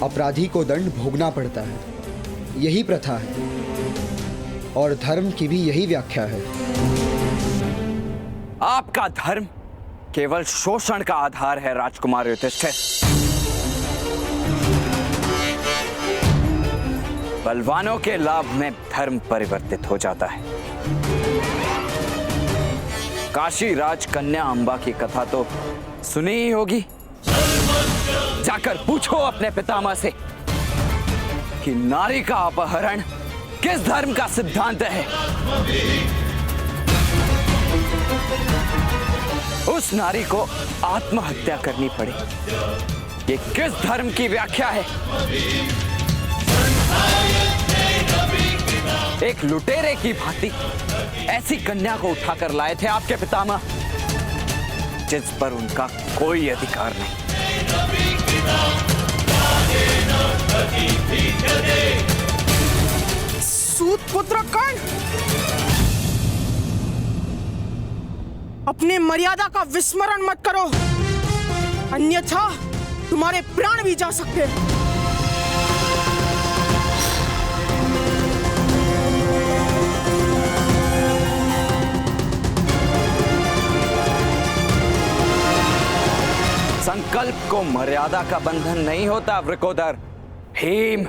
अपराधी को दंड भोगना पड़ता है, यही प्रथा है और धर्म की भी यही व्याख्या है। आपका धर्म केवल शोषण का आधार है राजकुमार युधिष्ठिर। बलवानों के लाभ में धर्म परिवर्तित हो जाता है। काशी राज कन्या अंबा की कथा तो सुनी ही होगी। जाकर पूछो अपने पितामह से कि नारी का अपहरण किस धर्म का सिद्धांत है। उस नारी को आत्महत्या करनी पड़े, ये किस धर्म की व्याख्या है। एक लुटेरे की भांति ऐसी कन्या को उठाकर लाए थे आपके पितामह, जिस पर उनका कोई अधिकार नहीं। सूत पुत्र कर्ण, अपने मर्यादा का विस्मरण मत करो, अन्यथा तुम्हारे प्राण भी जा सकते हैं। संकल्प को मर्यादा का बंधन नहीं होता वृकोदर। भीम,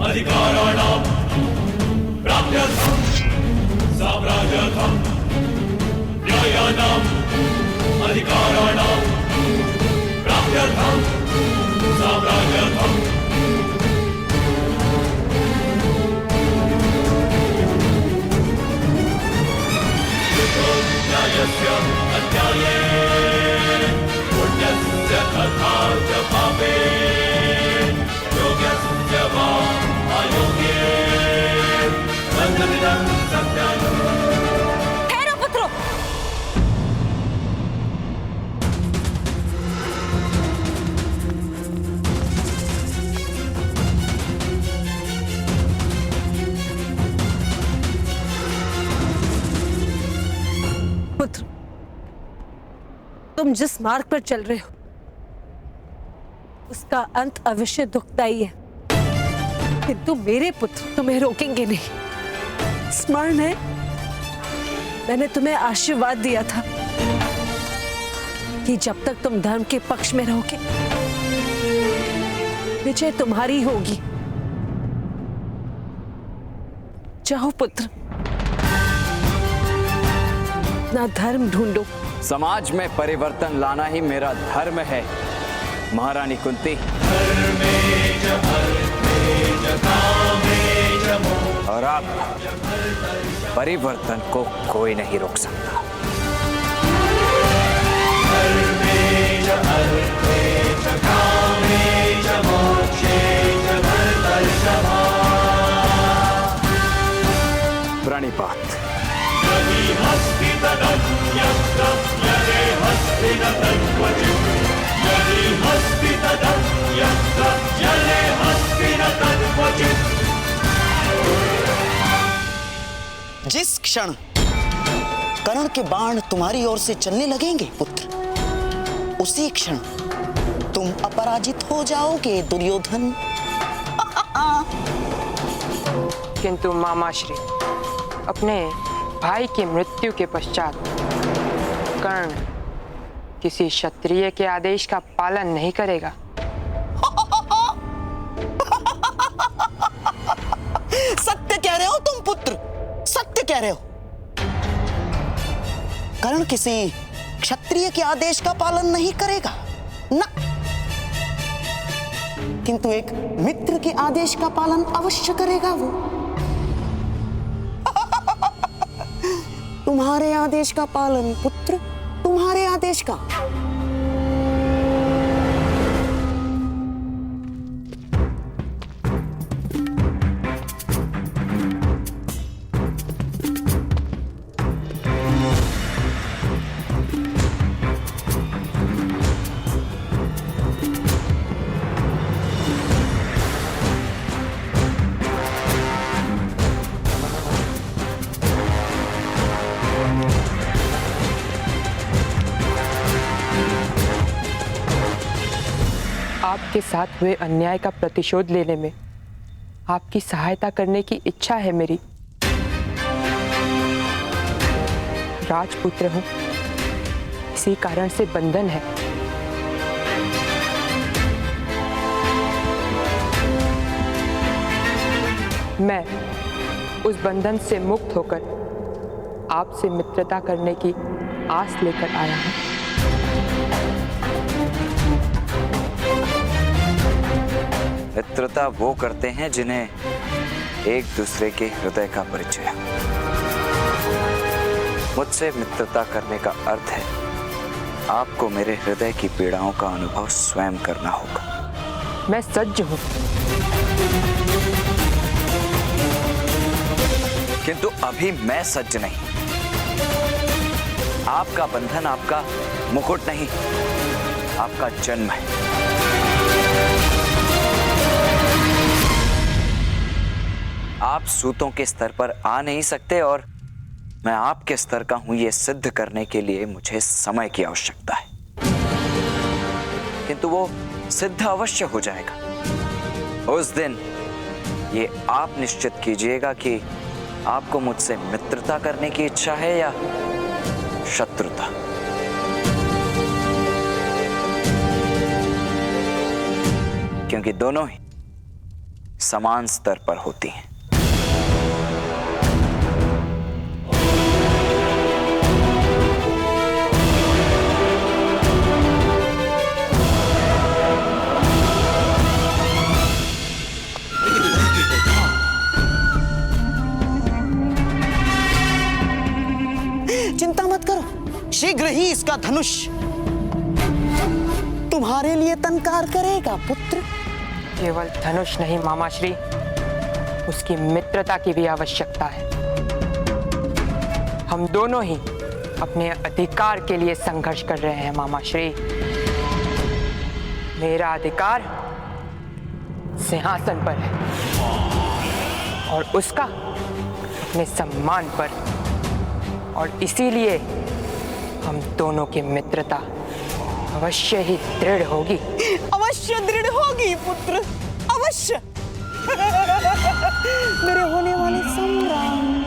अधिकाराणां प्राप्त्यर्थं साम्राज्यर्थं न्यायानां अधिकाराणां प्राप्त्यर्थं साम्राज्यर्थं न्यायस्य अन्याये पुण्यस्य तथा च पापे योग्यस्य वा ठहरो पुत्रों, पुत्र, तुम जिस मार्ग पर चल रहे हो उसका अंत अवश्य दुखदाई है, किंतु मेरे पुत्र तुम्हें रोकेंगे नहीं। स्मरण है, मैंने तुम्हें आशीर्वाद दिया था कि जब तक तुम धर्म के पक्ष में रहोगे विजय तुम्हारी होगी। जाओ पुत्र, ना धर्म ढूंढो। समाज में परिवर्तन लाना ही मेरा धर्म है महारानी कुंती। और अब परिवर्तन को कोई नहीं रोक सकता। प्रणिपात। जिस क्षण कर्ण के बाण तुम्हारी ओर से चलने लगेंगे पुत्र, उसी क्षण तुम अपराजित हो जाओगे दुर्योधन। किंतु मामाश्री, अपने भाई की मृत्यु के पश्चात कर्ण किसी क्षत्रिय के आदेश का पालन नहीं करेगा। सत्य कह रहे हो तुम पुत्र, सत्य कह रहे हो। कर्ण किसी क्षत्रिय के आदेश का पालन नहीं करेगा ना, किंतु एक मित्र के आदेश का पालन अवश्य करेगा वो। तुम्हारे आदेश का पालन पुत्र, तुम्हारे आदेश का। आपके साथ हुए अन्याय का प्रतिशोध लेने में आपकी सहायता करने की इच्छा है मेरी। राजपुत्र हूं, इसी कारण से बंधन है। मैं उस बंधन से मुक्त होकर आपसे मित्रता करने की आस लेकर आया हूं। मित्रता वो करते हैं जिन्हें एक दूसरे के हृदय का परिचय है। मुझसे मित्रता करने का अर्थ है आपको मेरे हृदय की पीड़ाओं का अनुभव स्वयं करना होगा। मैं सज्ज हूं, किंतु अभी मैं सज्ज नहीं। आपका बंधन आपका मुकुट नहीं, आपका जन्म है। आप सूतों के स्तर पर आ नहीं सकते और मैं आपके स्तर का हूं ये सिद्ध करने के लिए मुझे समय की आवश्यकता है, किंतु वो सिद्ध अवश्य हो जाएगा। उस दिन ये आप निश्चित कीजिएगा कि आपको मुझसे मित्रता करने की इच्छा है या शत्रुता। क्योंकि दोनों ही समान स्तर पर होती हैं। चिंता मत करो, शीघ्र ही इसका धनुष तुम्हारे लिए तनकार करेगा पुत्र। केवल धनुष नहीं मामाश्री, उसकी मित्रता की भी आवश्यकता है। हम दोनों ही अपने अधिकार के लिए संघर्ष कर रहे हैं मामाश्री। मेरा अधिकार सिंहासन पर है और उसका अपने सम्मान पर, और इसीलिए हम दोनों की मित्रता अवश्य ही दृढ़ होगी। अवश्य दृढ़ होगी पुत्र, अवश्य। मेरे होने वाले संग्राम